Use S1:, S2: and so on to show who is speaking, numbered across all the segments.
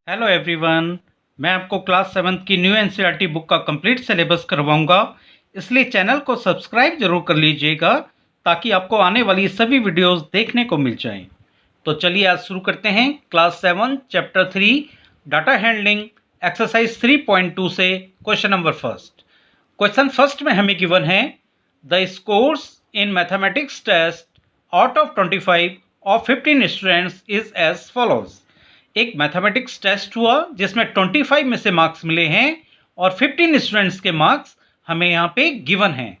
S1: Hello everyone. मैं आपको class 7th की न्यू एनसीईआरटी बुक का कंप्लीट सिलेबस करवाऊंगा, इसलिए चैनल को सब्सक्राइब जरूर कर लीजिएगा ताकि आपको आने वाली सभी वीडियोस देखने को मिल जाएं। तो चलिए आज शुरू करते हैं class 7 chapter 3 data handling exercise 3.2 से question number first. Question first में हमें गिवन है the scores in mathematics test out of 25 of 15 students is as follows. एक मैथमेटिक्स टेस्ट हुआ जिसमें 25 में से मार्क्स मिले हैं और 15 स्टूडेंट्स के मार्क्स हमें यहाँ पे गिवन हैं।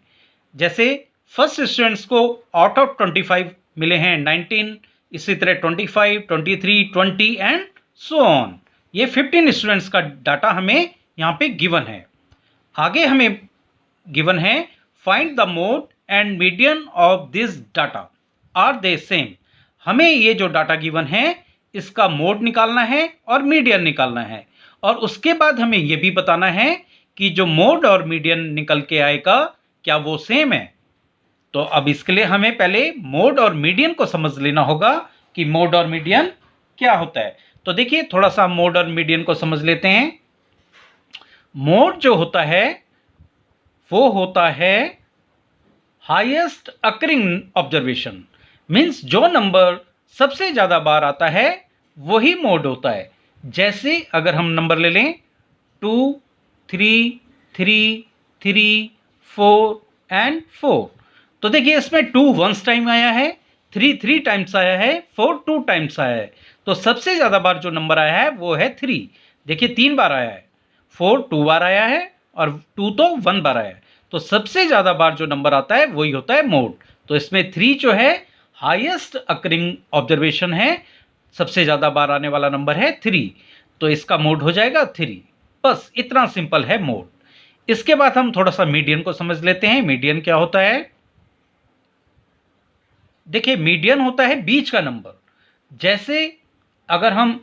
S1: जैसे फर्स्ट स्टूडेंट्स को आउट ऑफ 25 मिले हैं 19, इसी तरह 25, 23, 20 एंड सो ऑन। ये 15 स्टूडेंट्स का डाटा हमें यहाँ पे गिवन है। आगे हमें गिवन है find the mode and median of this data are they same. हमें ये जो डाटा गिवन है इसका मोड निकालना है और मीडियन निकालना है, और उसके बाद हमें यह भी बताना है कि जो मोड और मीडियन निकल के आएगा क्या वो सेम है। तो अब इसके लिए हमें पहले मोड और मीडियन को समझ लेना होगा कि मोड और मीडियन क्या होता है। तो देखिए थोड़ा सा मोड और मीडियन को समझ लेते हैं। मोड जो होता है वो होता है हाईएस्ट अकरिंग ऑब्जर्वेशन, मीन्स जो नंबर सबसे ज्यादा बार आता है वही मोड होता है। जैसे अगर हम नंबर ले लें 2, 3, 3, 3, 4 एंड 4, तो देखिए इसमें 2 वंस टाइम आया है, 3 3 टाइम्स आया है, 4 2 टाइम्स आया है। तो सबसे ज्यादा बार जो नंबर आया है वो है 3। देखिए 3 बार आया है, 4 2 बार आया है और 2 तो 1 बार आया है। तो सबसे ज्यादा बार जो नंबर आता है वही होता है मोड। तो इसमें 3 जो है हाईएस्ट अकरिंग ऑब्जर्वेशन है, सबसे ज्यादा बार आने वाला नंबर है 3, तो इसका मोड हो जाएगा 3। बस इतना सिंपल है मोड। इसके बाद हम थोड़ा सा मीडियन को समझ लेते हैं। मीडियन क्या होता है? देखिए मीडियन होता है बीच का नंबर। जैसे अगर हम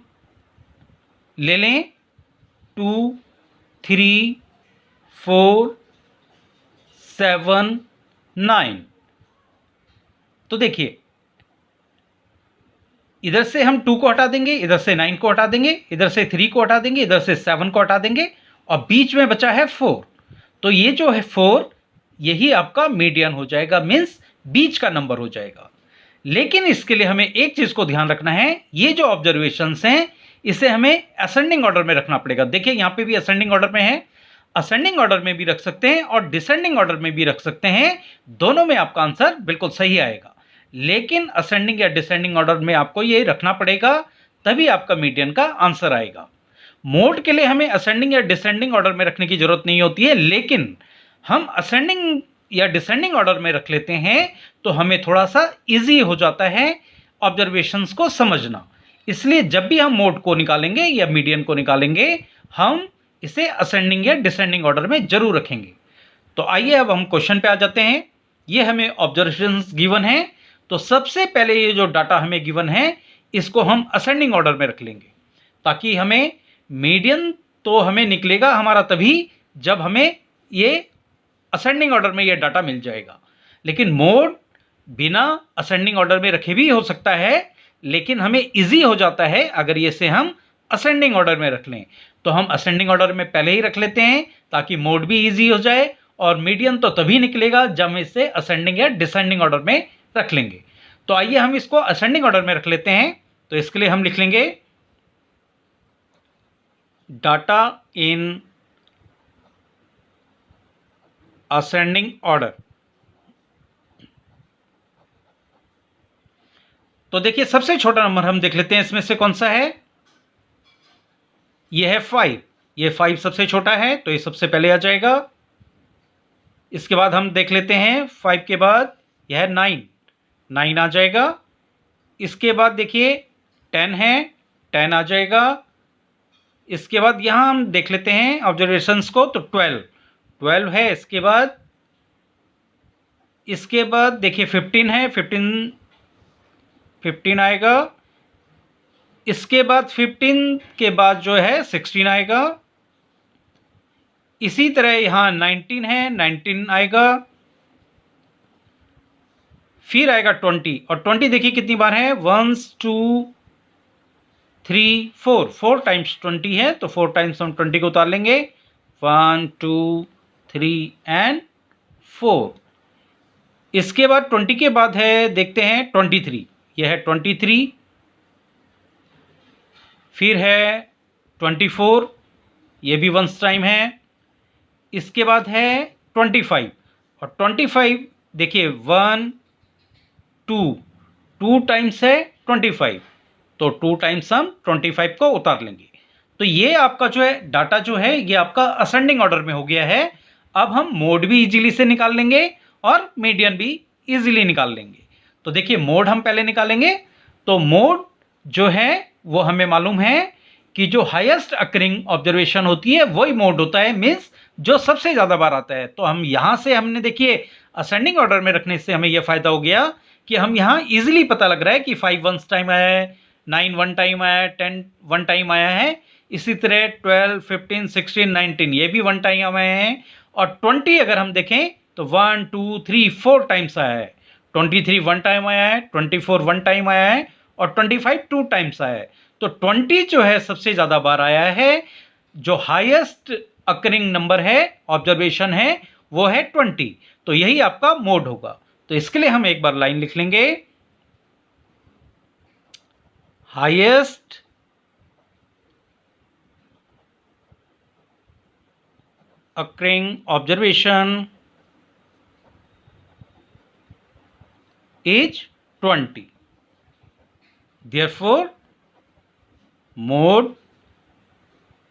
S1: ले लें 2, 3, 4, 7, 9, तो देखिए इधर से हम 2 को हटा देंगे, इधर से 9 को हटा देंगे, इधर से 3 को हटा देंगे, इधर से 7 को हटा देंगे और बीच में बचा है 4। तो ये जो है 4 यही आपका मीडियन हो जाएगा, मीन्स बीच का नंबर हो जाएगा। लेकिन इसके लिए हमें एक चीज को ध्यान रखना है, ये जो ऑब्जर्वेशंस हैं इसे हमें असेंडिंग ऑर्डर में रखना पड़ेगा। देखिए यहां पे भी असेंडिंग ऑर्डर में है, असेंडिंग ऑर्डर में भी रख सकते हैं और डिसेंडिंग ऑर्डर में भी रख सकते हैं, दोनों में आपका आंसर बिल्कुल सही आएगा। लेकिन असेंडिंग या डिसेंडिंग ऑर्डर में आपको ये रखना पड़ेगा, तभी आपका मीडियन का आंसर आएगा। मोड के लिए हमें असेंडिंग या डिसेंडिंग ऑर्डर में रखने की जरूरत नहीं होती है, लेकिन हम असेंडिंग या डिसेंडिंग ऑर्डर में रख लेते हैं तो हमें थोड़ा सा इजी हो जाता है ऑब्जर्वेशंस को समझना। इसलिए जब भी हम मोड को निकालेंगे या मीडियन को निकालेंगे हम इसे असेंडिंग या डिसेंडिंग ऑर्डर में जरूर रखेंगे। तो आइए अब हम क्वेश्चन पे आ जाते हैं। ये हमें ऑब्जर्वेशंस गिवन है, तो सबसे पहले ये जो डाटा हमें गिवन है इसको हम असेंडिंग ऑर्डर में रख लेंगे, ताकि हमें मीडियन तो हमें निकलेगा हमारा तभी जब हमें ये असेंडिंग ऑर्डर में ये डाटा मिल जाएगा। लेकिन मोड बिना असेंडिंग ऑर्डर में रखे भी हो सकता है, लेकिन हमें इजी हो जाता है अगर ये से हम असेंडिंग ऑर्डर में रख लें। तो हम असेंडिंग ऑर्डर में पहले ही रख लेते हैं ताकि मोड भी इजी हो जाए, और मीडियन तो तभी निकलेगा जब हम इसे असेंडिंग या डिसेंडिंग ऑर्डर में रख लेंगे। तो आइए हम इसको असेंडिंग ऑर्डर में रख लेते हैं। तो इसके लिए हम लिख लेंगे डाटा इन असेंडिंग ऑर्डर। तो देखिए सबसे छोटा नंबर हम देख लेते हैं इसमें से कौन सा है। यह है 5। ये 5 सबसे छोटा है तो ये सबसे पहले आ जाएगा। इसके बाद हम देख लेते हैं 5 के बाद यह है 9 आ जाएगा। इसके बाद देखिए 10 है, 10 आ जाएगा। इसके बाद यहां हम देख लेते हैं ऑब्जर्वेशंस को, तो 12 है। इसके बाद देखिए 15 है, 15 आएगा। इसके बाद 15 के बाद जो है 16 आएगा। इसी तरह यहां 19 है, 19 आएगा। फिर आएगा 20, और 20 देखिए कितनी बार है, 1 2 4, 4 टाइम्स 20 है, तो 4 टाइम्स हम 20 को उतार लेंगे। 1 2 3 एंड 4। इसके बाद 20 के बाद है, देखते हैं 23, यह है 23। फिर है 24, ये भी वंस टाइम है। इसके बाद है 25, और 25 देखिए 1 2, 2 टाइम्स है 25, तो 2 टाइम्स हम 25 को उतार लेंगे। तो ये आपका जो है डाटा जो है ये आपका असेंडिंग ऑर्डर में हो गया है। अब हम मोड भी इजीली से निकाल लेंगे और मीडियन भी इजीली निकाल लेंगे। तो देखिए मोड हम पहले निकालेंगे। तो मोड जो है वो हमें मालूम है कि जो हाईएस्ट अकरिंग ऑब्जर्वेशन होती है वही मोड होता है, मीन्स जो सबसे ज़्यादा बार आता है। तो हम यहाँ से हमने देखिए असेंडिंग ऑर्डर में रखने से हमें यह फ़ायदा हो गया कि हम यहाँ इजीली पता लग रहा है कि 5 वंस टाइम आया है, 9 1 टाइम आया है, 10 1 टाइम आया है। इसी तरह 12 15 16 19 ये भी 1 टाइम आए हैं। और 20 अगर हम देखें तो 1 2 3 4 टाइम्स आया है। 23 1 टाइम आया है, 24 1 टाइम आया है, और 25 2 टाइम्स आया है। तो 20 जो है सबसे ज़्यादा बार आया है। जो हाईएस्ट अकरिंग नंबर है, ऑब्जर्वेशन है, वो है 20। तो यही आपका मोड होगा। तो इसके लिए हम एक बार लाइन लिख लेंगे, highest occurring observation is 20, therefore mode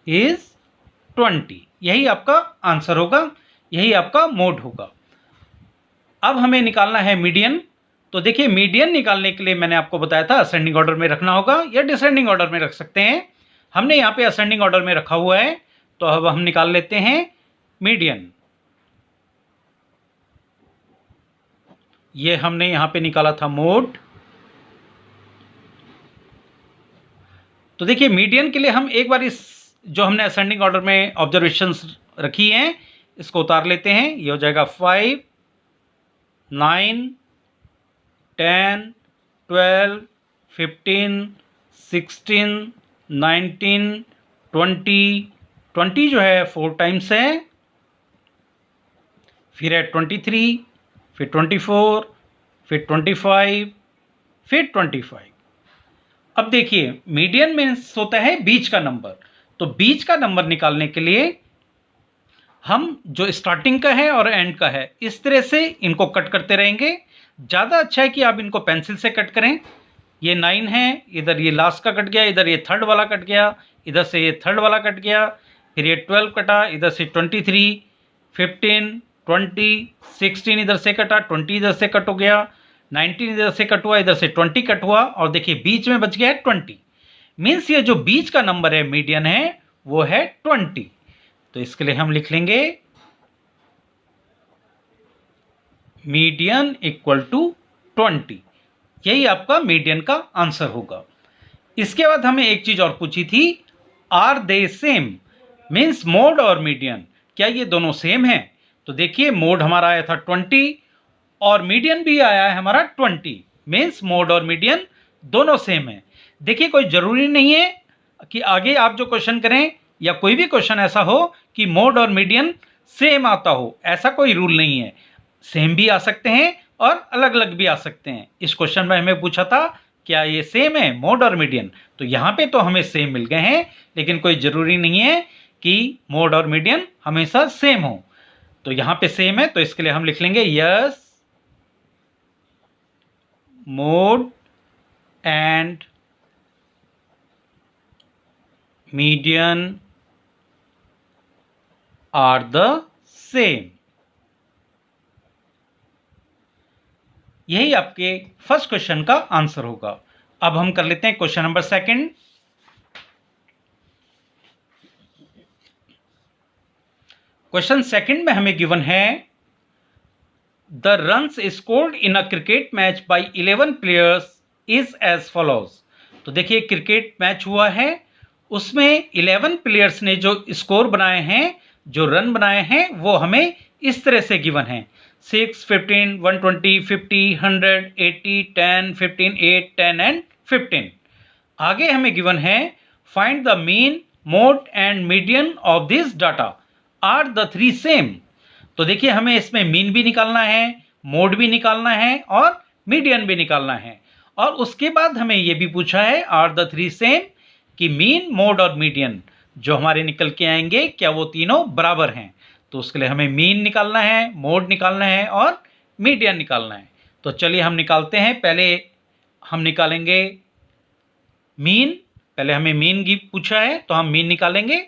S1: is 20। यही आपका आंसर होगा, यही आपका मोड होगा। अब हमें निकालना है मीडियन। तो देखिए मीडियन निकालने के लिए मैंने आपको बताया था असेंडिंग ऑर्डर में रखना होगा या डिसेंडिंग ऑर्डर में रख सकते हैं। हमने यहाँ पे असेंडिंग ऑर्डर में रखा हुआ है, तो अब हम निकाल लेते हैं मीडियन। ये हमने यहां पे निकाला था मोड। तो देखिए मीडियन के लिए हम एक बार इस जो हमने असेंडिंग ऑर्डर में ऑब्जर्वेशंस रखी हैं इसको उतार लेते हैं। ये हो जाएगा 5 9 10 12 15 16 19 20 20 जो है 4 टाइम्स है। फिर है 23, फिर 24, फिर 25, फिर 25। अब देखिए मीडियन में होता है बीच का नंबर। तो बीच का नंबर निकालने के लिए हम जो स्टार्टिंग का है और एंड का है इस तरह से इनको कट करते रहेंगे। ज़्यादा अच्छा है कि आप इनको पेंसिल से कट करें। ये 9 है, इधर ये लास्ट का कट गया, इधर ये थर्ड वाला कट गया, इधर से ये थर्ड वाला कट गया, फिर ये 12 कटा, इधर से 23 15 20 16 इधर से कटा, 20 इधर से कट हो गया, 19 इधर से कट हुआ, इधर से 20 कट हुआ, और देखिए बीच में बच गया है 20। मीन्स ये जो बीच का नंबर है मीडियन है वो है 20। तो इसके लिए हम लिख लेंगे मीडियन इक्वल टू 20। यही आपका मीडियन का आंसर होगा। इसके बाद हमें एक चीज और पूछी थी, are they same, means mode और मीडियन क्या ये दोनों सेम है। तो देखिए मोड हमारा आया था 20 और मीडियन भी आया है हमारा 20, मीन्स मोड और मीडियन दोनों सेम है। देखिए कोई जरूरी नहीं है कि आगे आप जो क्वेश्चन करें या कोई भी क्वेश्चन ऐसा हो कि मोड और मीडियन सेम आता हो, ऐसा कोई रूल नहीं है। सेम भी आ सकते हैं और अलग अलग भी आ सकते हैं। इस क्वेश्चन में हमें पूछा था क्या ये सेम है मोड और मीडियन, तो यहाँ पे तो हमें सेम मिल गए हैं, लेकिन कोई जरूरी नहीं है कि मोड और मीडियन हमेशा सेम हो। तो यहाँ पे सेम है, तो इसके लिए हम लिख लेंगे yes mode and median are the same. यही आपके फर्स्ट क्वेश्चन का आंसर होगा। अब हम कर लेते हैं question number second. Question second में हमें गिवन है the runs scored in a cricket match by 11 players is as follows. तो देखिए क्रिकेट मैच हुआ है, उसमें 11 प्लेयर्स ने जो स्कोर बनाए हैं, जो रन बनाए हैं, वो हमें इस तरह से गिवन है 6 15 120 50 100 80 10 15 8 10 एंड 15। आगे हमें गिवन है find the mean mode and median of this data are the three same. तो देखिए हमें इसमें मीन भी निकालना है, मोड भी निकालना है और मीडियन भी निकालना है। और उसके बाद हमें यह भी पूछा है आर द थ्री सेम कि मीन मोड और मीडियन जो हमारे निकल के आएंगे क्या वो तीनों बराबर हैं। तो उसके लिए हमें मीन निकालना है, मोड निकालना है और मीडियन निकालना है। तो चलिए हम निकालते हैं। पहले हम निकालेंगे मीन। पहले हमें मीन की पूछा है तो हम मीन निकालेंगे।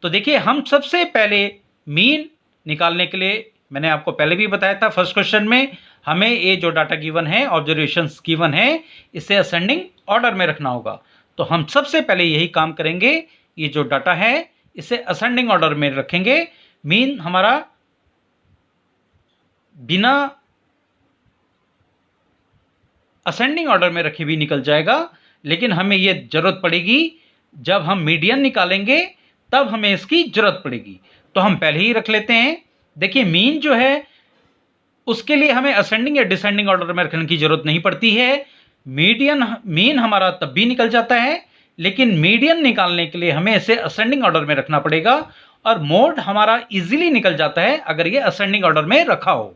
S1: तो देखिए हम सबसे पहले मीन निकालने के लिए मैंने आपको पहले भी बताया था फर्स्ट क्वेश्चन में, हमें ये जो डाटा गिवन है, ऑब्जर्वेशंस गिवन है, इसे असेंडिंग ऑर्डर में रखना होगा। तो हम सबसे पहले यही काम करेंगे, ये जो डाटा है इसे असेंडिंग ऑर्डर में रखेंगे। मीन हमारा बिना असेंडिंग ऑर्डर में रखे भी निकल जाएगा, लेकिन हमें यह जरूरत पड़ेगी जब हम मीडियन निकालेंगे, तब हमें इसकी जरूरत पड़ेगी। तो हम पहले ही रख लेते हैं। देखिए मीन जो है उसके लिए हमें असेंडिंग या डिसेंडिंग ऑर्डर में रखने की जरूरत नहीं पड़ती है। मीन हमारा तब भी निकल जाता है, लेकिन मीडियन निकालने के लिए हमें इसे असेंडिंग ऑर्डर में रखना पड़ेगा। और मोड हमारा इजीली निकल जाता है अगर ये असेंडिंग ऑर्डर में रखा हो।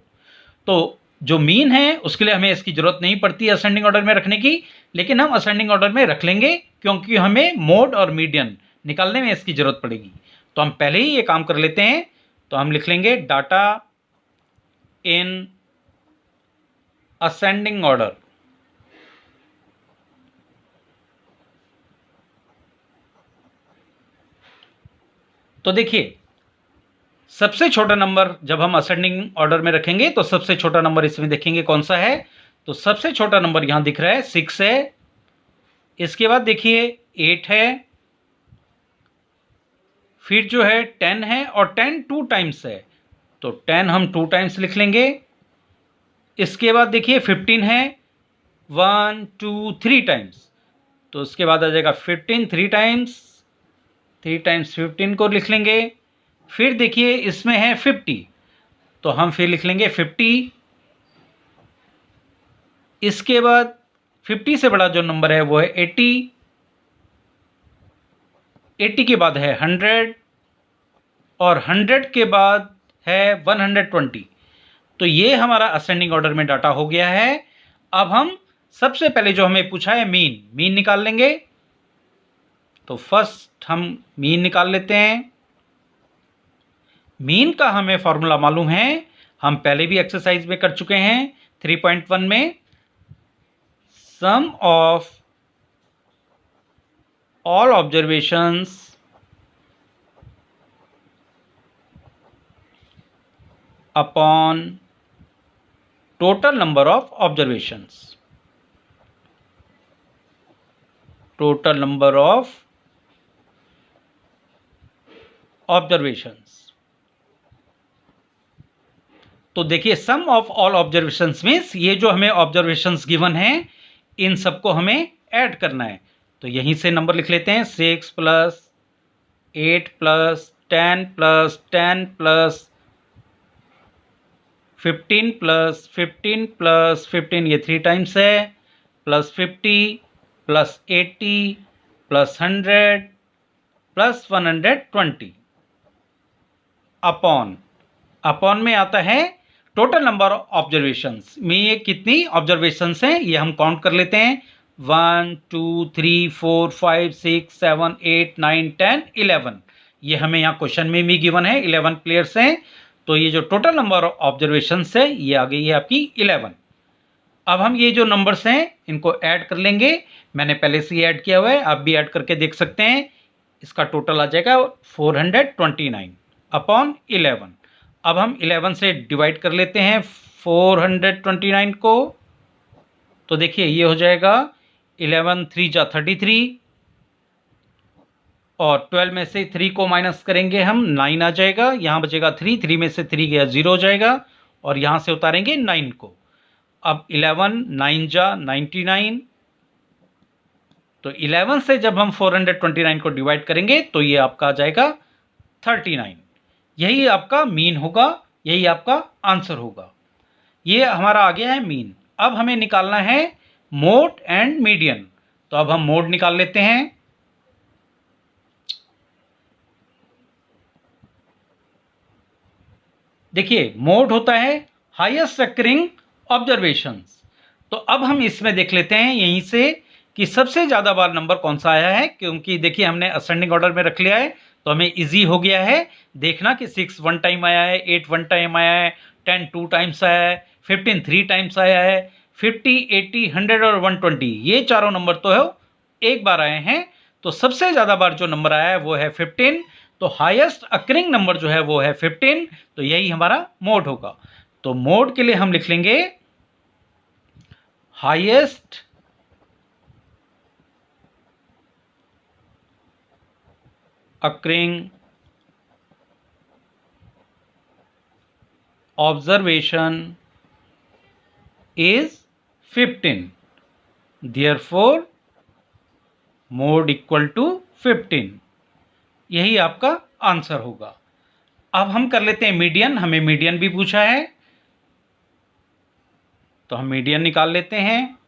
S1: तो जो मीन है उसके लिए हमें इसकी जरूरत नहीं पड़ती असेंडिंग ऑर्डर में रखने की, लेकिन हम असेंडिंग ऑर्डर में रख लेंगे क्योंकि हमें मोड और मीडियन निकालने में इसकी जरूरत पड़ेगी। तो हम पहले ही ये काम कर लेते हैं। तो हम लिख लेंगे डाटा इन असेंडिंग ऑर्डर। तो देखिए सबसे छोटा नंबर जब हम असेंडिंग ऑर्डर में रखेंगे तो सबसे छोटा नंबर इसमें देखेंगे कौन सा है। तो सबसे छोटा नंबर यहां दिख रहा है 6 है। इसके बाद देखिए 8 है, फिर जो है 10 है और 10 2 टाइम्स है, तो 10 हम 2 टाइम्स लिख लेंगे। इसके बाद देखिए 15 है 1 2 3 टाइम्स, तो उसके बाद आ जाएगा 15 3 टाइम्स, 3 टाइम्स 15 को लिख लेंगे। फिर देखिए इसमें है 50, तो हम फिर लिख लेंगे 50। इसके बाद 50 से बड़ा जो नंबर है वो है 80, 80 के बाद है 100 और 100 के बाद है 120। तो ये हमारा असेंडिंग ऑर्डर में डाटा हो गया है। अब हम सबसे पहले जो हमें पूछा है मीन निकाल लेंगे। तो फर्स्ट हम मीन निकाल लेते हैं। मीन का हमें फॉर्मूला मालूम है, हम पहले भी एक्सरसाइज में कर चुके हैं 3.1 में। Sum of all observations upon total number of observations, total number of observations. तो देखिए sum of all observations means ये जो हमें ऑब्जर्वेशंस गिवन है इन सबको हमें ऐड करना है। तो यहीं से नंबर लिख लेते हैं 6 plus 8 plus 10 plus 10 plus 15 plus 15 plus 15, ये 3 टाइम्स है, plus 50 plus 80 plus 100 plus 120 upon में आता है टोटल नंबर ऑफ ऑब्जर्वेशंस में ये कितनी ऑब्जर्वेशंस हैं ये हम काउंट कर लेते हैं। 1 2 3 4 5 6 7 8 9 10 11, ये हमें यहाँ क्वेश्चन में भी गिवन है 11 प्लेयर्स हैं। तो ये जो टोटल नंबर ऑफ ऑब्जर्वेशंस है ये आ गई है आपकी 11। अब हम ये जो नंबर्स हैं इनको ऐड कर लेंगे। मैंने पहले से ही ऐड किया हुआ है, आप भी ऐड करके देख सकते हैं। इसका टोटल आ जाएगा 429 अपॉन 11। अब हम 11 से डिवाइड कर लेते हैं 429 को। तो देखिए ये हो जाएगा 11 3 जा 33 और 12 में से 3 को माइनस करेंगे हम 9 आ जाएगा, यहाँ बचेगा 3, 3 में से 3 गया 0 हो जाएगा और यहाँ से उतारेंगे 9 को। अब 11 9 जा 99, तो 11 से जब हम 429 को डिवाइड करेंगे तो ये आपका आ जाएगा 39। यही आपका मीन होगा, यही आपका आंसर होगा। ये हमारा आ गया है मीन। अब हमें निकालना है मोड एंड मीडियन। तो तो अब हम मोड निकाल लेते हैं। देखिए मोड होता है हाईएस्ट अकरिंग ऑब्जर्वेशंस। तो अब हम इसमें देख लेते हैं यहीं से कि सबसे ज़्यादा बार नंबर कौन सा आया है, क्योंकि देखिए हमने असेंडिंग ऑर्डर में रख लिया है तो हमें इजी हो गया है देखना कि 6 1 टाइम आया है, 8 1 टाइम आया है, 10 2 टाइम्स आया है, 15 3 टाइम्स आया है, 50 80 100 और 120 ये चारों नंबर तो है एक बार आए हैं। तो सबसे ज़्यादा बार जो नंबर आया है वो है 15। तो हाईएस्ट अकरिंग नंबर जो है वो है 15। तो यही हमारा मोड होगा। तो मोड के लिए हम लिख लेंगे highest occurring observation is 15, therefore mode equal to 15। यही आपका आंसर होगा। अब हम कर लेते हैं मीडियन। हमें मीडियन भी पूछा है तो हम मीडियन निकाल लेते हैं।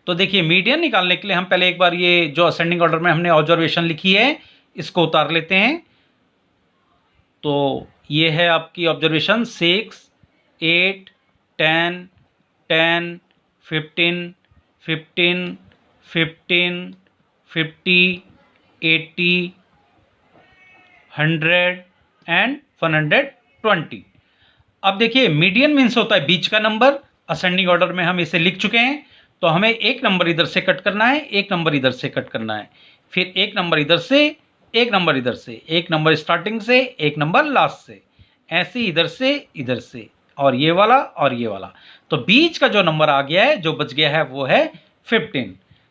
S1: तो देखिए मीडियन निकालने के लिए हम पहले एक बार ये जो असेंडिंग ऑर्डर में हमने ऑब्जर्वेशन लिखी है इसको उतार लेते हैं। तो ये है आपकी ऑब्जर्वेशन 6 8 10 10 15 15 15 50 80 100 एंड 120। अब देखिए मीडियन मीन्स होता है बीच का नंबर। असेंडिंग ऑर्डर में हम इसे लिख चुके हैं तो हमें एक नंबर इधर से कट करना है, एक नंबर इधर से कट करना है, फिर एक नंबर इधर से, एक नंबर इधर से, एक नंबर स्टार्टिंग से, एक नंबर लास्ट से, ऐसे इधर से और ये वाला और ये वाला। तो बीच का जो नंबर आ गया है जो बच गया है वो है 15।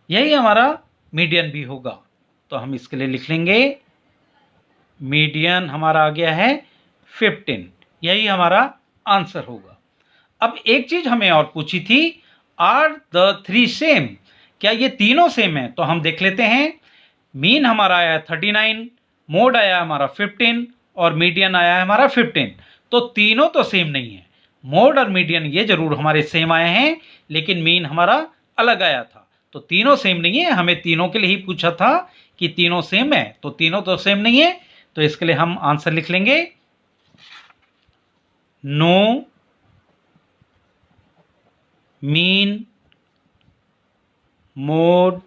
S1: यही हमारा मीडियन भी होगा। तो हम इसके लिए लिख लेंगे मीडियन हमारा आ गया है 15। यही हमारा आंसर होगा। अब एक चीज हमें और पूछी थी, आर द थ्री सेम, क्या ये तीनों सेम है? तो हम देख लेते हैं। मीन हमारा आया है 39, मोड आया है हमारा 15 और मीडियन आया है हमारा 15। तो तीनों तो सेम नहीं है। मोड और मीडियन ये जरूर हमारे सेम आए हैं लेकिन मीन हमारा अलग आया था। तो तीनों सेम नहीं है। हमें तीनों के लिए ही पूछा था कि तीनों सेम है, तो तीनों तो सेम नहीं है। तो इसके लिए हम आंसर लिख लेंगे no mean mode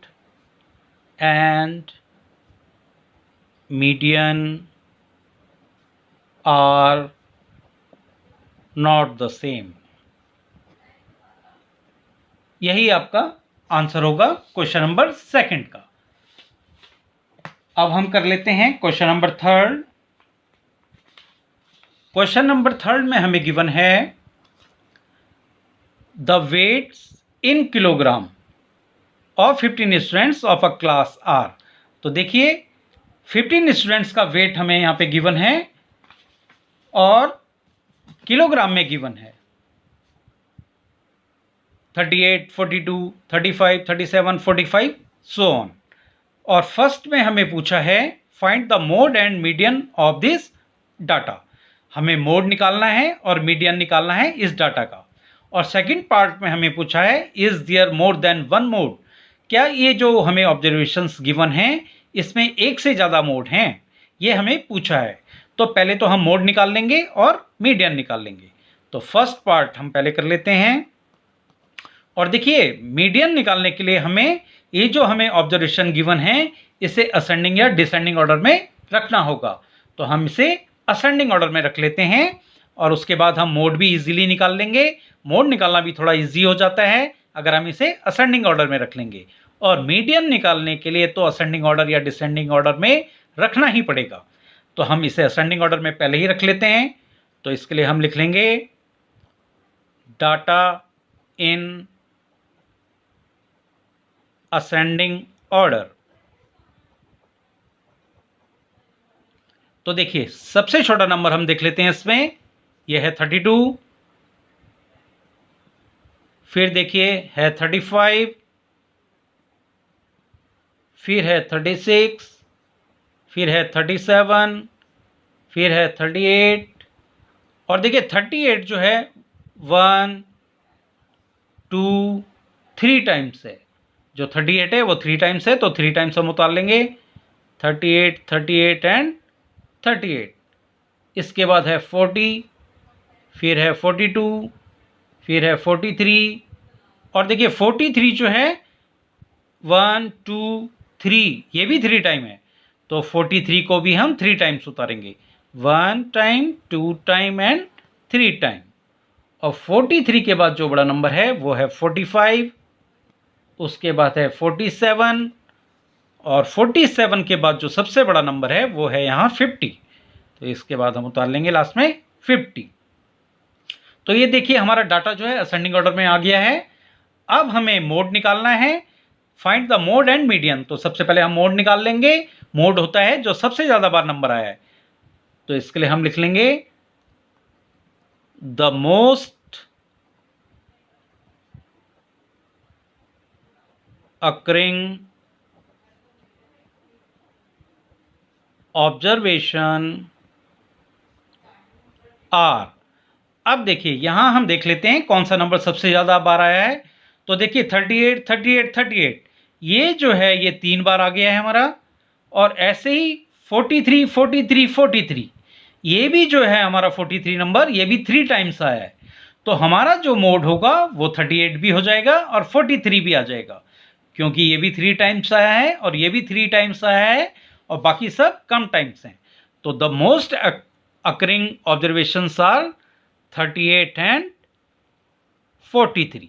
S1: and median are not the same. यही आपका आंसर होगा क्वेश्चन नंबर सेकंड का। अब हम कर लेते हैं question number third. Question number third में हमें गिवन है the weights in kilogram of 15 students of a class are. तो देखिए 15 स्टूडेंट्स का वेट हमें यहां पे गिवन है और किलोग्राम में गिवन है 38 42 35 37 45 सो ऑन। और फर्स्ट में हमें पूछा है find the mode and median of this data. हमें मोड निकालना है और मीडियन निकालना है इस डाटा का। और सेकंड पार्ट में हमें पूछा है is there more than one mode, क्या ये जो हमें ऑब्जर्वेशंस गिवन हैं इसमें एक से ज़्यादा मोड हैं, ये हमें पूछा है। तो पहले तो हम मोड निकाल लेंगे और मीडियन निकाल लेंगे। तो फर्स्ट पार्ट हम पहले कर लेते हैं। और देखिए मीडियन निकालने के लिए हमें ये जो हमें ऑब्जर्वेशन गिवन है इसे असेंडिंग या डिसेंडिंग ऑर्डर में रखना होगा। तो हम इसे असेंडिंग ऑर्डर में रख लेते हैं और उसके बाद हम मोड भी इजीली निकाल लेंगे। मोड निकालना भी थोड़ा इजी हो जाता है अगर हम इसे असेंडिंग ऑर्डर में रख लेंगे। और मीडियन निकालने के लिए तो असेंडिंग ऑर्डर या डिसेंडिंग ऑर्डर में रखना ही पड़ेगा। तो हम इसे असेंडिंग ऑर्डर में पहले ही रख लेते हैं। तो इसके लिए हम लिख लेंगे डाटा इन असेंडिंग ऑर्डर। तो देखिए सबसे छोटा नंबर हम देख लेते हैं इसमें, यह है 32, फिर देखिए है 35, फिर है 36, फिर है 37, फिर है 38 और देखिए 38 जो है 1 2 3 टाइम्स है। जो 38 है वो 3 टाइम्स है, तो 3 टाइम्स हम उतार लेंगे, 38 38 एंड 38। इसके बाद है 40, फिर है 42, फिर है 43, और देखिए 43 जो है 1 2 3 ये भी 3 टाइम है, तो 43 को भी हम 3 टाइम्स उतारेंगे, 1 टाइम 2 टाइम एंड 3 टाइम। और 43 के बाद जो बड़ा नंबर है वो है 45, उसके बाद है 47, और 47 के बाद जो सबसे बड़ा नंबर है वो है यहाँ 50, तो इसके बाद हम उतार लेंगे लास्ट में 50। तो ये देखिए हमारा डाटा जो है असेंडिंग ऑर्डर में आ गया है। अब हमें मोड निकालना है, find the mode and median. तो सबसे पहले हम मोड निकाल लेंगे। मोड होता है जो सबसे ज्यादा बार नंबर आया है, तो इसके लिए हम लिख लेंगे the most occurring observation are. अब देखिए यहां हम देख लेते हैं कौन सा नंबर सबसे ज्यादा बार आया है। तो देखिए 38 38 38 ये जो है ये 3 बार आ गया है हमारा, और ऐसे ही 43 43 43 ये भी जो है हमारा 43 नंबर ये भी 3 टाइम्स आया है। तो हमारा जो मोड होगा वो 38 भी हो जाएगा और 43 भी आ जाएगा, क्योंकि ये भी 3 टाइम्स आया है और ये भी 3 टाइम्स आया है, और बाकी सब कम टाइम्स हैं। तो the most occurring observations are 38 and 43,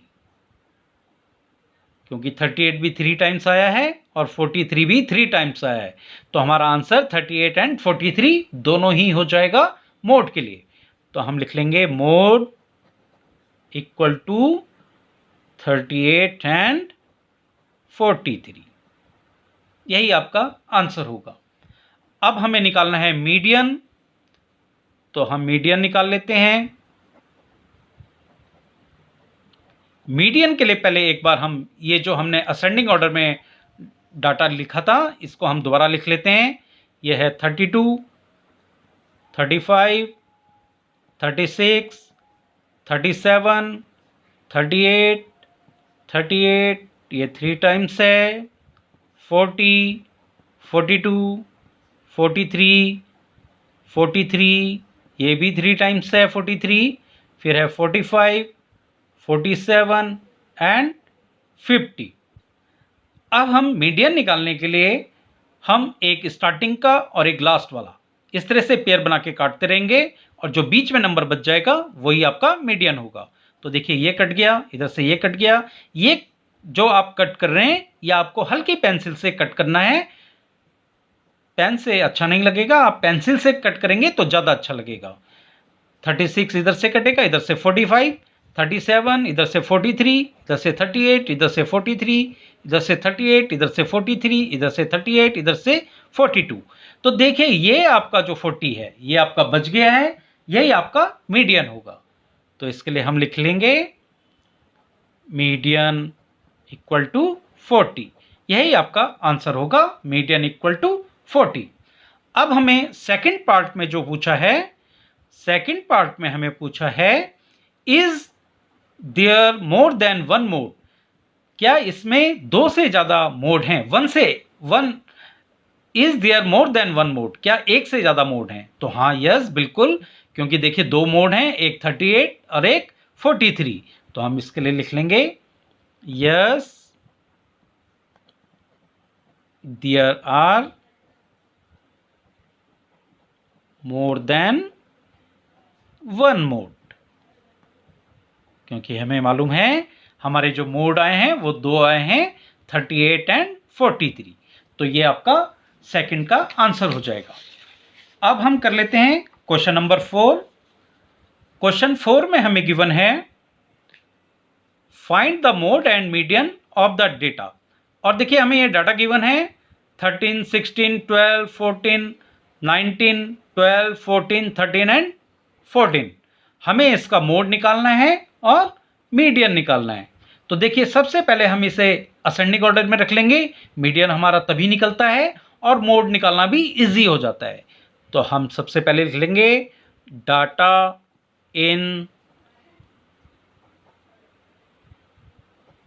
S1: क्योंकि 38 भी 3 टाइम्स आया है और 43 भी 3 टाइम्स आया है, तो हमारा आंसर 38 एंड 43 दोनों ही हो जाएगा मोड के लिए। तो हम लिख लेंगे मोड इक्वल टू 38 एंड 43, यही आपका आंसर होगा। अब हमें निकालना है मीडियन, तो हम मीडियन निकाल लेते हैं। मीडियन के लिए पहले एक बार हम ये जो हमने असेंडिंग ऑर्डर में डाटा लिखा था इसको हम दोबारा लिख लेते हैं। ये है 32 35 36 37 38 38 ये 3 टाइम्स है, 40 42 43 43 ये भी 3 टाइम्स है 43, फिर है 45 47 एंड 50। अब हम मीडियन निकालने के लिए हम एक स्टार्टिंग का और एक लास्ट वाला इस तरह से पेयर बना के काटते रहेंगे, और जो बीच में नंबर बच जाएगा वही आपका मीडियन होगा। तो देखिए ये कट गया, इधर से ये कट गया। ये जो आप कट कर रहे हैं या आपको हल्की पेंसिल से कट करना है, पेन से अच्छा नहीं लगेगा, आप पेंसिल से कट करेंगे तो ज़्यादा अच्छा लगेगा। 36 इधर से कटेगा, इधर से 45, 37 इधर से 43, इधर से 38, इधर से 43, इधर से 38, इधर से 43, इधर से 38, इधर से 42। तो देखिए ये आपका जो 40 है ये आपका बच गया है, यही आपका मीडियन होगा। तो इसके लिए हम लिख लेंगे मीडियन इक्वल टू 40, यही आपका आंसर होगा, मीडियन इक्वल टू 40। अब हमें सेकंड पार्ट में जो पूछा है, सेकंड पार्ट में हमें पूछा है is there more than one mode, क्या इसमें दो से ज्यादा मोड हैं, वन से one, is there more than one mode, क्या एक से ज्यादा मोड हैं। तो हाँ यस बिल्कुल, क्योंकि देखिए दो मोड हैं, एक 38 और एक 43। तो हम इसके लिए लिख लेंगे yes there are more than one mode, क्योंकि हमें मालूम है हमारे जो मोड आए हैं वो दो आए हैं 38 एंड 43। तो ये आपका सेकंड का आंसर हो जाएगा। अब हम कर लेते हैं क्वेश्चन नंबर 4। क्वेश्चन 4 में हमें गिवन है find the mode and median of the data. और देखिए हमें ये डाटा गिवन है 13 16 12 14 19 12 14 13 एंड 14। हमें इसका मोड निकालना है और मीडियन निकालना है। तो देखिए सबसे पहले हम इसे असेंडिंग ऑर्डर में रख लेंगे, मीडियन हमारा तभी निकलता है और मोड निकालना भी इजी हो जाता है। तो हम सबसे पहले लिख लेंगे डाटा इन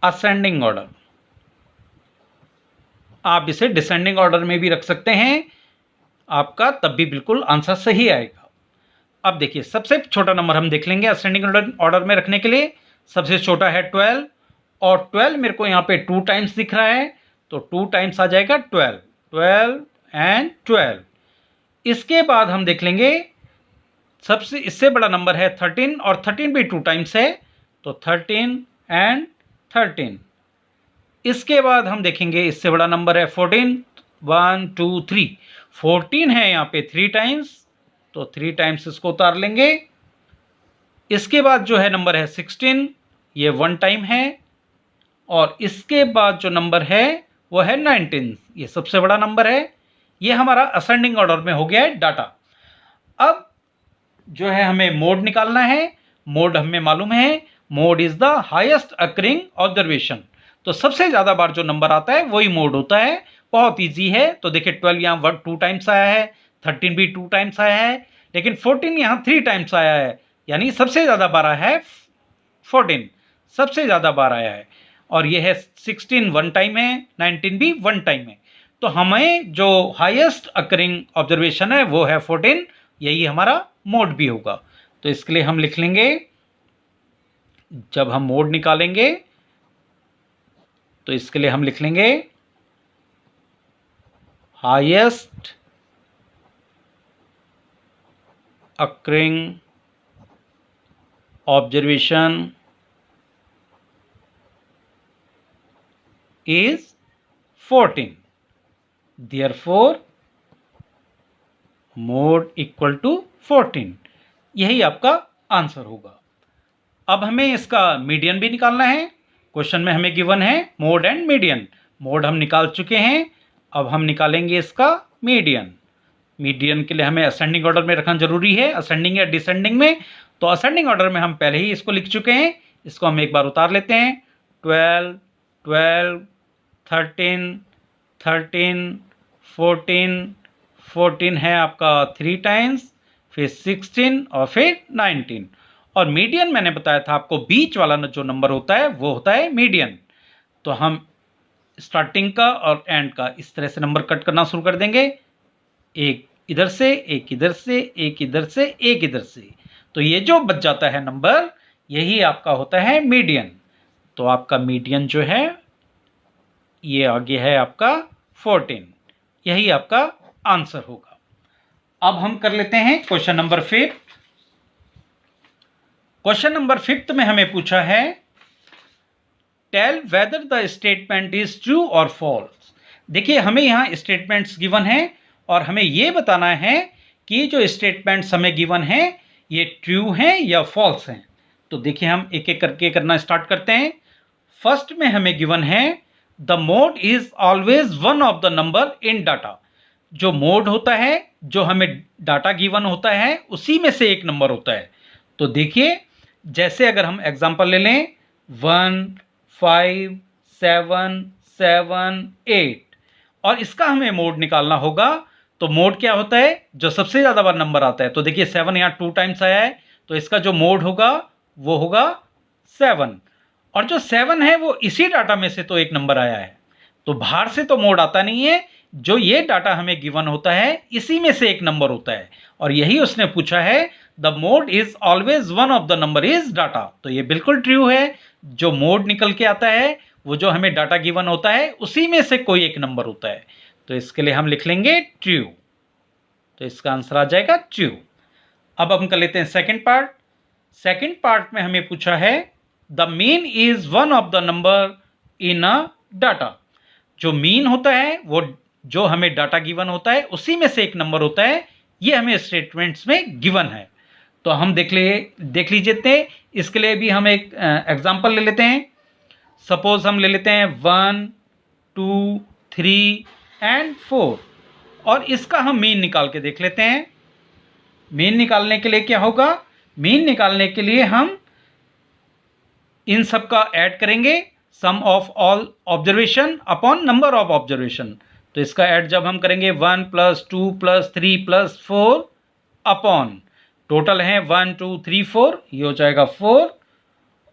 S1: असेंडिंग ऑर्डर। आप इसे डिसेंडिंग ऑर्डर में भी रख सकते हैं, आपका तब भी बिल्कुल आंसर सही आएगा। अब देखिए सबसे छोटा नंबर हम देख लेंगे असेंडिंग ऑर्डर में रखने के लिए। सबसे छोटा है 12 और 12 मेरे को यहाँ पे 2 टाइम्स दिख रहा है, तो 2 टाइम्स आ जाएगा 12, 12 एंड 12। इसके बाद हम देख लेंगे सबसे इससे बड़ा नंबर है 13 और 13 भी 2 टाइम्स है, तो 13 एंड 13। इसके बाद हम देखेंगे इससे बड़ा नंबर है 14, 1 2 3, 14 है यहाँ पे 3 टाइम्स, तो 3 टाइम्स इसको उतार लेंगे। इसके बाद जो है नंबर है 16, ये 1 टाइम है, और इसके बाद जो नंबर है वो है 19, ये सबसे बड़ा नंबर है। ये हमारा असेंडिंग ऑर्डर में हो गया है डाटा। अब जो है हमें मोड निकालना है। मोड हमें मालूम है, mode is the highest occurring observation. तो सबसे ज़्यादा बार जो नंबर आता है वही मोड होता है। बहुत इजी है। तो देखिए 12 यहाँ 2 टाइम्स आया है, 13 भी 2 टाइम्स आया है, लेकिन 14 यहाँ 3 टाइम्स आया है, यानी सबसे ज़्यादा बार आया है 14, सबसे ज़्यादा बार आया है। और ये है 16 1 टाइम है, 19 भी 1 टाइम है। तो हमें जो हाईएस्ट अकरिंग ऑब्जर्वेशन है वो है 14, यही हमारा मोड भी होगा। तो इसके लिए हम लिख लेंगे, जब हम मोड निकालेंगे तो इसके लिए हम लिख लेंगे highest occurring observation is 14, therefore mode equal to 14, यही आपका आंसर होगा। अब हमें इसका मीडियन भी निकालना है। क्वेश्चन में हमें गिवन है मोड एंड मीडियन। मोड हम निकाल चुके हैं, अब हम निकालेंगे इसका मीडियन। मीडियन के लिए हमें असेंडिंग ऑर्डर में रखना जरूरी है, असेंडिंग या डिसेंडिंग में। तो असेंडिंग ऑर्डर में हम पहले ही इसको लिख चुके हैं, इसको हम एक बार उतार लेते हैं। 12 12 13 13 14 14 है आपका 3 टाइम्स, फिर 16 और फिर 19। और मीडियन मैंने बताया था आपको, बीच वाला जो नंबर होता है वो होता है मीडियन। तो हम स्टार्टिंग का और एंड का इस तरह से नंबर कट करना शुरू कर देंगे, एक इधर से, एक इधर से, एक इधर से, एक इधर से। तो ये जो बच जाता है नंबर, यही आपका होता है मीडियन। तो आपका मीडियन जो है ये आगे है आपका 14, यही आपका आंसर होगा। अब हम कर लेते हैं क्वेश्चन नंबर 5। क्वेश्चन नंबर 5 में हमें पूछा है tell whether the statement is true और फॉल्स। देखिए हमें यहाँ स्टेटमेंट्स गिवन है और हमें ये बताना है कि जो स्टेटमेंट्स हमें गिवन है ये ट्रू हैं या फॉल्स हैं। तो देखिए हम एक एक करके करना स्टार्ट करते हैं। फर्स्ट में हमें गिवन है the mode is always one of the number in data. जो मोड होता है, जो हमें डाटा गिवन होता है, उसी में से एक नंबर होता है। तो देखिए जैसे अगर हम एग्जांपल ले लें 1 5 7 7 8, और इसका हमें मोड निकालना होगा। तो मोड क्या होता है, जो सबसे ज़्यादा बार नंबर आता है। तो देखिए 7 यहाँ 2 टाइम्स आया है, तो इसका जो मोड होगा वो होगा 7। और जो 7 है वो इसी डाटा में से तो एक नंबर आया है, तो बाहर से तो मोड आता नहीं है। जो ये डाटा हमें गिवन होता है इसी में से एक नंबर होता है, और यही उसने पूछा है the mode is always one of the number is data. तो ये बिल्कुल ट्रू है। जो मोड निकल के आता है वो जो हमें डाटा गिवन होता है उसी में से कोई एक नंबर होता है। तो इसके लिए हम लिख लेंगे ट्रू। तो इसका आंसर आ जाएगा ट्रू। अब हम कर लेते हैं सेकेंड पार्ट। सेकेंड पार्ट में हमें पूछा है the mean is one of the number in a data. जो मीन होता है वो जो हमें डाटा गिवन होता है उसी में से एक नंबर होता है, ये हमें स्टेटमेंट्स में गिवन है। तो हम देख लीजिए इसके लिए भी हम एक एग्जांपल ले लेते हैं। सपोज हम ले लेते हैं 1 2 3 एंड 4, और इसका हम मीन निकाल के देख लेते हैं। मीन निकालने के लिए क्या होगा, मीन निकालने के लिए हम इन सब का ऐड करेंगे, sum of all observation upon number of observation. तो इसका ऐड जब हम करेंगे 1 + 2 + 3 + 4 अपॉन टोटल है 1 2 3 4, ये हो जाएगा 4,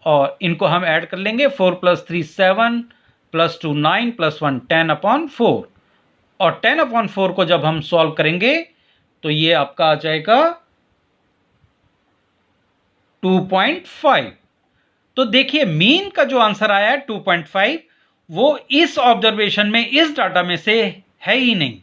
S1: और इनको हम ऐड कर लेंगे। 4 + 3 7 + 2 9 + 1 10/4। और 10/4 को जब हम सॉल्व करेंगे तो ये आपका आ जाएगा 2.5। तो देखिए मीन का जो आंसर आया है 2.5, वो इस ऑब्जर्वेशन में, इस डाटा में से है ही नहीं।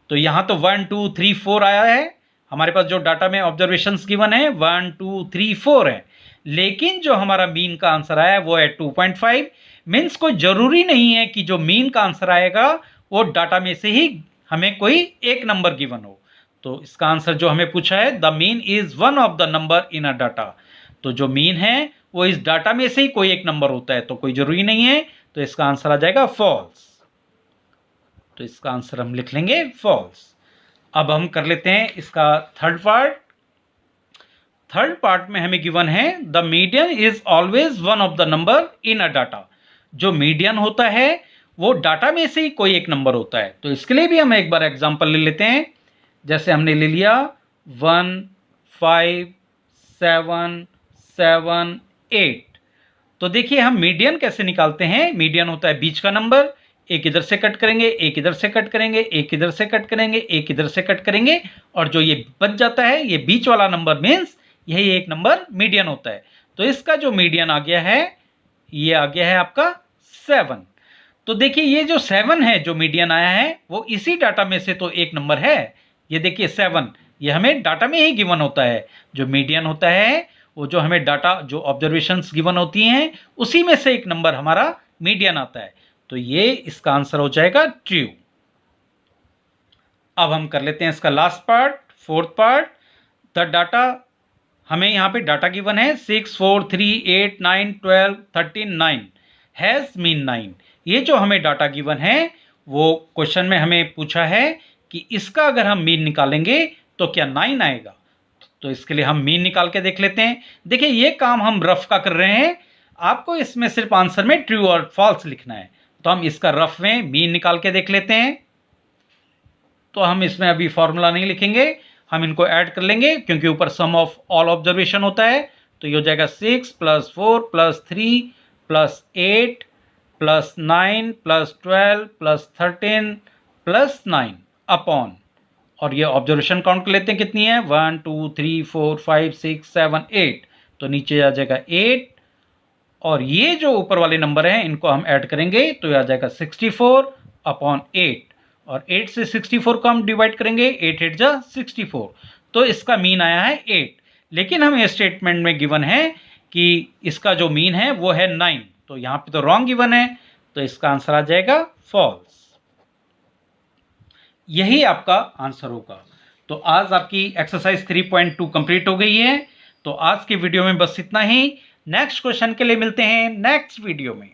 S1: तो यहां तो 1 2 3 4 आया है, हमारे पास जो डाटा में ऑब्जर्वेशंस गिवन है 1 2 3 4 है, लेकिन जो हमारा मीन का आंसर आया है वो है 2.5। मीन्स कोई जरूरी नहीं है कि जो मीन का आंसर आएगा वो डाटा में से ही हमें कोई एक नंबर गिवन हो। तो इसका आंसर जो हमें पूछा है, the mean is one of the number in a data. तो जो मीन है वो इस डाटा में से ही कोई एक नंबर होता है, तो कोई जरूरी नहीं है। तो इसका आंसर आ जाएगा फॉल्स। तो इसका आंसर हम लिख लेंगे फॉल्स। अब हम कर लेते हैं इसका थर्ड पार्ट। थर्ड पार्ट में हमें गिवन है the median is always one of the number in a data. जो मीडियन होता है वो डाटा में से ही कोई एक नंबर होता है। तो इसके लिए भी हम एक बार एग्जांपल ले लेते हैं। जैसे हमने ले लिया 1 5 7 7 8। तो देखिए हम मीडियन कैसे निकालते हैं। मीडियन होता है बीच का नंबर, एक इधर से कट करेंगे, एक इधर से कट करेंगे, एक इधर से कट करेंगे, एक इधर से कट करेंगे, और जो ये बच जाता है ये बीच वाला नंबर मीन्स यही एक नंबर मीडियन होता है। तो इसका जो मीडियन आ गया है ये आ गया है आपका 7। तो देखिए ये जो 7 है जो मीडियन आया है वो इसी डाटा में से तो एक नंबर है। ये देखिए 7 ये हमें डाटा में ही गिवन होता है। जो मीडियन होता है वो जो हमें डाटा, जो ऑब्जर्वेशंस गिवन होती हैं उसी में से एक नंबर हमारा मीडियन आता है। तो ये इसका आंसर हो जाएगा ट्रू। अब हम कर लेते हैं इसका last part, fourth part. The data, हमें यहाँ पे डाटा गिवन है 6 4 3 8 9 12 13 9 हैज मीन 9। ये जो हमें डाटा गिवन है वो क्वेश्चन में हमें पूछा है कि इसका अगर हम मीन निकालेंगे तो क्या 9 आएगा। तो इसके लिए हम मीन निकाल के देख लेते हैं। देखिए ये काम हम रफ का कर रहे हैं, आपको इसमें सिर्फ आंसर में ट्रू और फॉल्स लिखना है। तो हम इसका रफ में मीन निकाल के देख लेते हैं। तो हम इसमें अभी फॉर्मूला नहीं लिखेंगे, हम इनको ऐड कर लेंगे क्योंकि ऊपर सम ऑफ ऑल ऑब्जर्वेशन होता है। तो ये हो जाएगा 6 + 4 + 3 + 8 + 9 + 12 + 13 + 9 अपॉन, और ये ऑब्जर्वेशन काउंट कर लेते हैं कितनी है 1 2 3 4 5 6 7 8। तो नीचे आ जाएगा 8, और ये जो ऊपर वाले नंबर हैं इनको हम ऐड करेंगे तो ये आ जाएगा 64/8। और 8 से 64 को हम डिवाइड करेंगे, 8 8 जा 64। तो इसका मीन आया है 8। लेकिन हमें स्टेटमेंट में गिवन है कि इसका जो मीन है वो है 9। तो यहाँ पे तो रॉन्ग गिवन है, तो इसका आंसर आ जाएगा फॉल्स। यही आपका आंसर होगा। तो आज आपकी एक्सरसाइज 3.2 कंप्लीट हो गई है। तो आज के वीडियो में बस इतना ही। नेक्स्ट क्वेश्चन के लिए मिलते हैं नेक्स्ट वीडियो में।